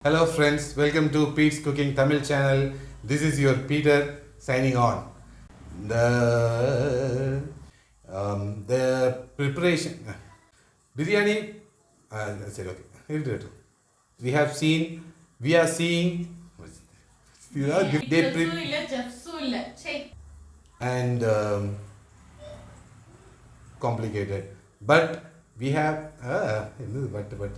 Hello friends, welcome to Pete's Cooking Tamil channel. This is your Peter signing on. The preparation biryani. Okay. We have seen. We are seeing. They and complicated, but we have. But.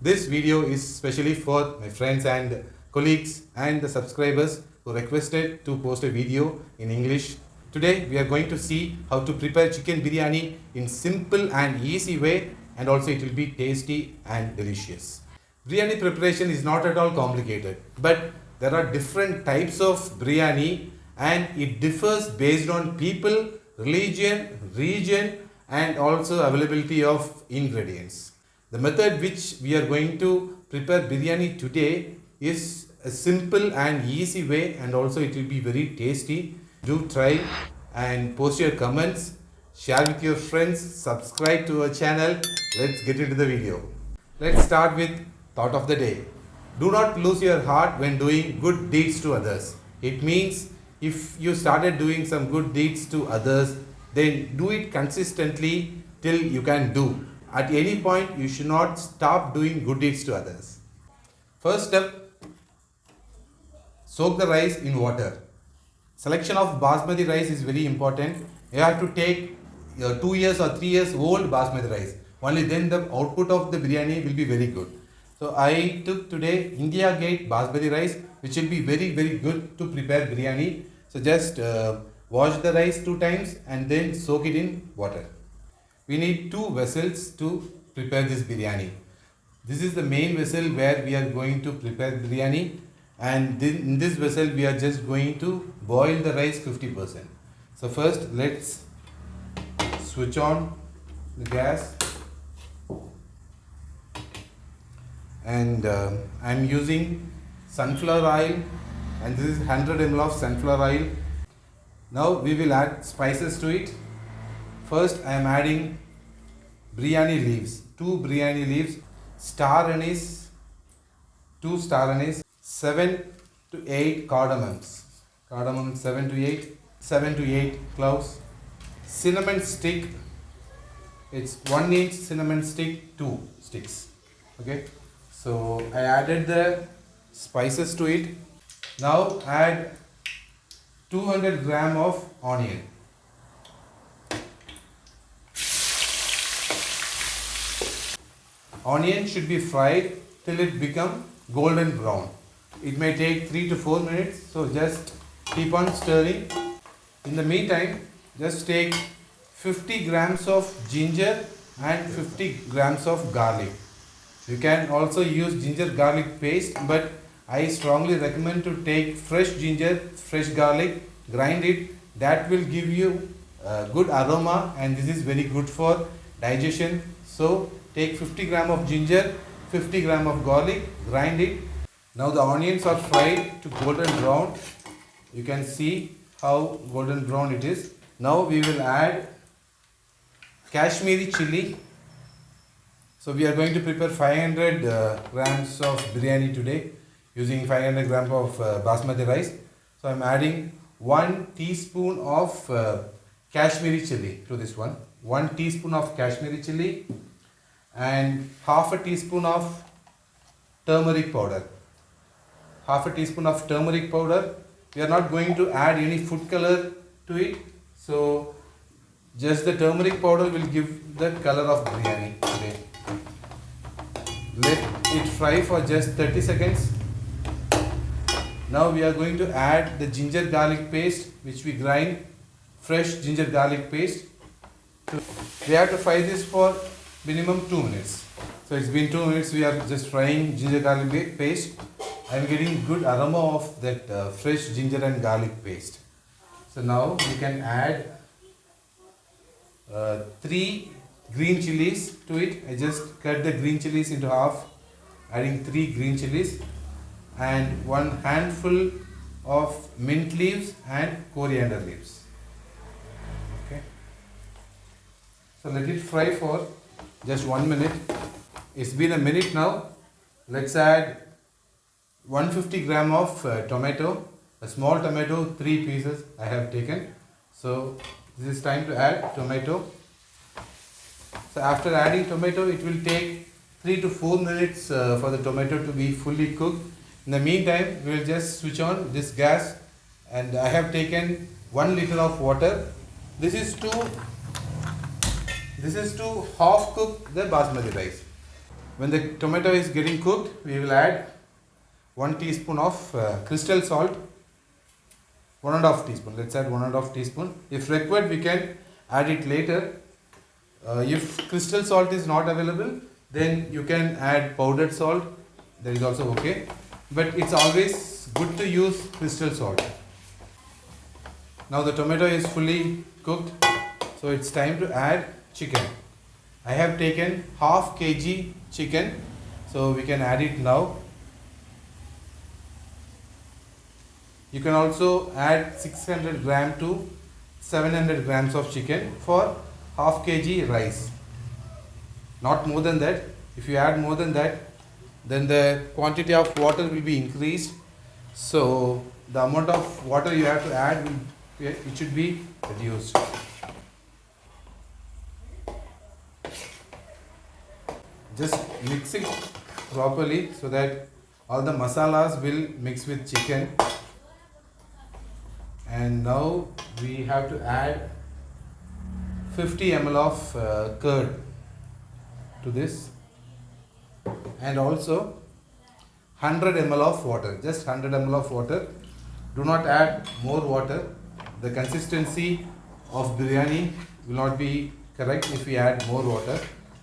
This video is specially for my friends and colleagues and the subscribers who requested to post a video in English. Today we are going to see how to prepare chicken biryani in simple and easy way, and also it will be tasty and delicious. Biryani preparation is not at all complicated, but there are different types of biryani and it differs based on people, religion, region and also availability of ingredients. The method which we are going to prepare biryani today is a simple and easy way, and also it will be very tasty. Do try and post your comments, share with your friends, subscribe to our channel. Let's get into the video. Let's start with thought of the day. Do not lose your heart when doing good deeds to others. It means if you started doing some good deeds to others, then do it consistently till you can do. At any point, you should not stop doing good deeds to others. First step, soak the rice in water. Selection of Basmati rice is very important. You have to take 2 years or 3 years old Basmati rice. Only then the output of the biryani will be very good. So I took today India Gate Basmati rice, which will be very good to prepare biryani. So just wash the rice 2 times and then soak it in water. We need 2 vessels to prepare this biryani. This is the main vessel where we are going to prepare biryani, and in this vessel we are just going to boil the rice 50%. So first let's switch on the gas, and I am using sunflower oil, and this is 100 ml of sunflower oil. Now we will add spices to it. First I am adding biryani leaves, 2 biryani leaves, star anise, 2 star anise, 7 to 8 cardamoms, 7 to 8 cloves, cinnamon stick, it's 1 inch cinnamon stick, 2 sticks. Okay, so I added the spices to it. Now add 200 gram of onion. Onion should be fried till it become golden brown. It may take 3 to 4 minutes, so just keep on stirring. In the meantime, just take 50 grams of ginger and 50 grams of garlic. You can also use ginger garlic paste, but I strongly recommend to take fresh ginger, fresh garlic, grind it. That will give you good aroma, and this is very good for digestion. So take 50 gram of ginger, 50 gram of garlic, grind it. Now the onions are fried to golden brown. You can see how golden brown it is. Now we will add Kashmiri chili. So we are going to prepare 500 grams of biryani today using 500 grams of basmati rice. So I am adding 1 teaspoon of Kashmiri chili to this one. 1 teaspoon of Kashmiri chili and half a teaspoon of turmeric powder. Half a teaspoon of turmeric powder. We are not going to add any food color to it. So just the turmeric powder will give the color of biryani today. Let it fry for just 30 seconds. Now we are going to add the ginger garlic paste, which we grind, fresh ginger garlic paste. We have to fry this for minimum 2 minutes. So it's been 2 minutes, we are just frying ginger garlic paste. I am getting good aroma of that fresh ginger and garlic paste. So now we can add 3 green chilies to it. I just cut the green chilies into half, adding 3 green chilies and 1 handful of mint leaves and coriander leaves. Okay. So let it fry for just 1 minute. It's been a minute now. Let's add 150 gram of tomato, a small tomato, 3 pieces I have taken. So this is time to add tomato. So after adding tomato, it will take 3 to 4 minutes for the tomato to be fully cooked. In the meantime, we will just switch on this gas, and I have taken 1 liter of water. This is to half cook the basmati rice. When the tomato is getting cooked, we will add 1 teaspoon of crystal salt. 1.5 teaspoon. Let's add 1.5 teaspoon. If required, we can add it later. If crystal salt is not available, then you can add powdered salt. That is also okay. But it's always good to use crystal salt. Now the tomato is fully cooked, so it's time to add chicken. I have taken half kg chicken, so we can add it now. You can also add 600 gram to 700 grams of chicken for half kg rice. Not more than that. If you add more than that, then the quantity of water will be increased. So the amount of water you have to add it should be reduced. Just mix it properly so that all the masalas will mix with chicken. And now we have to add 50 ml of curd to this, and also 100 ml of water, just 100 ml of water. Do not add more water. The consistency of biryani will not be correct if we add more water.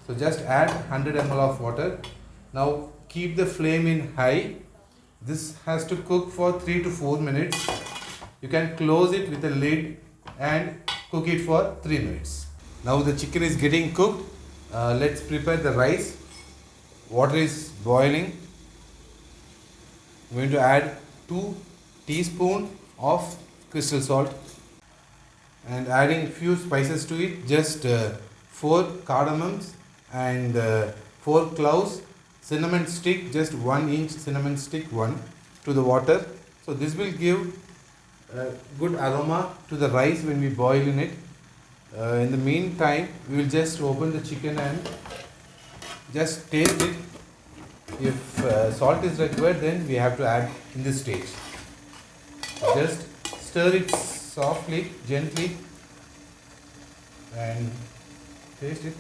So just add 100 ml of water. Now keep the flame in high. This has to cook for 3 to 4 minutes. You can close it with a lid and cook it for 3 minutes. Now the chicken is getting cooked. Let's prepare the rice. Water is boiling. I'm going to add 2 teaspoons of crystal salt and adding few spices to it. Just 4 cardamoms and 4 cloves, cinnamon stick, just 1 inch cinnamon stick, 1 to the water. So this will give good aroma to the rice when we boil in it. In the meantime, we will just open the chicken and just taste it. If salt is required, then we have to add in this stage. Just stir it softly, gently, and taste it.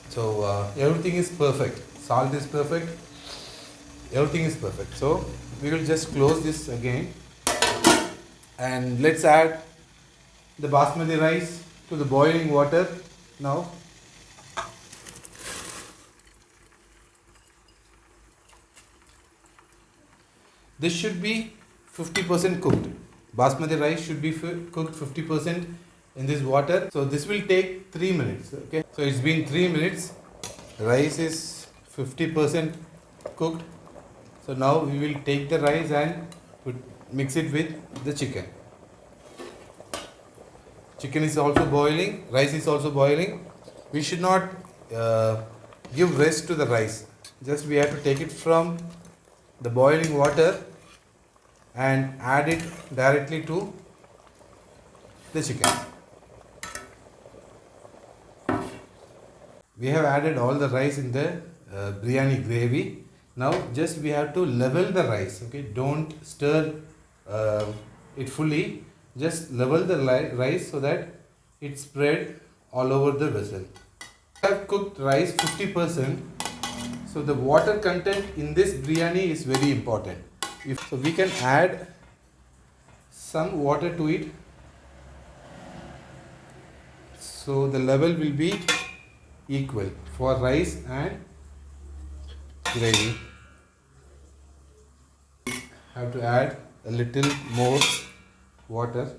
So everything is perfect. Salt is perfect. Everything is perfect. So we will just close this again, and let's add the basmati rice to the boiling water now. This should be 50% cooked. Basmati rice should be cooked 50% in this water. So this will take 3 minutes. Okay. So it's been 3 minutes. Rice is 50% cooked. So now we will take the rice and mix it with the chicken. Chicken is also boiling. Rice is also boiling. We should not give rest to the rice. Just we have to take it from the boiling water and add it directly to the chicken. We have added all the rice in the biryani gravy. Now just we have to level the rice. Okay, don't stir it fully. Just level the rice so that it spread all over the vessel. I have cooked rice 50%. So the water content in this biryani is very important. So we can add some water to it. So the level will be equal for rice and gravy. Have to add a little more water.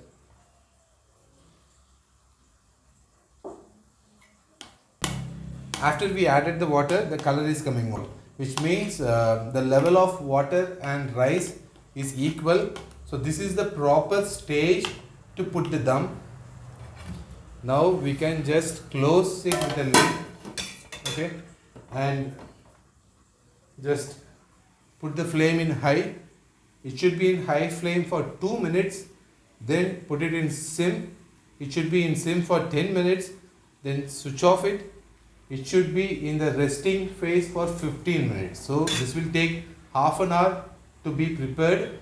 After we added the water, the color is coming out, which means the level of water and rice is equal. So this is the proper stage to put the dum. Now we can just close it with a lid, okay, and Just put the flame in high. It should be in high flame for 2 minutes. Then put it in sim. It should be in sim for 10 minutes. Then switch off it. It should be in the resting phase for 15 minutes. So this will take half an hour to be prepared.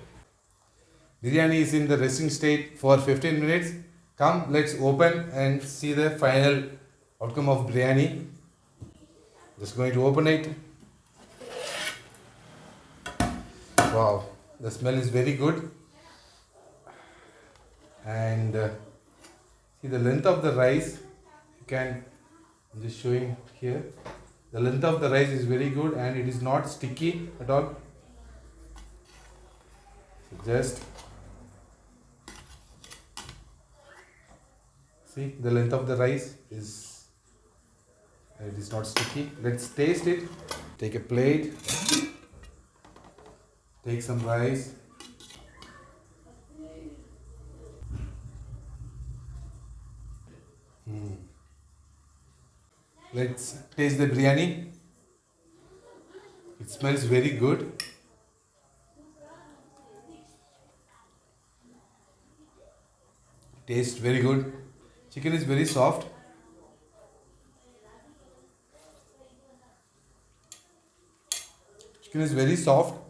Biryani is in the resting state for 15 minutes. Come, let's open and see the final outcome of biryani. Just going to open it. Wow, the smell is very good. And see the length of the rice. You can, I'm just showing here. The length of the rice is very good and it is not sticky at all. So just see the length of the rice is, it is not sticky. Let's taste it. Take a plate. Take some rice. Let's taste the biryani. It smells very good. Tastes very good. Chicken is very soft. Chicken is very soft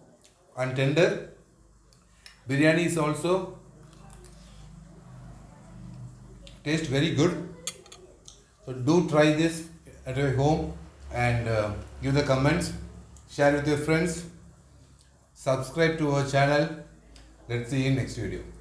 and tender. Biryani is also taste very good. So do try this at your home and give the comments. Share with your friends. Subscribe to our channel. Let's see you in next video.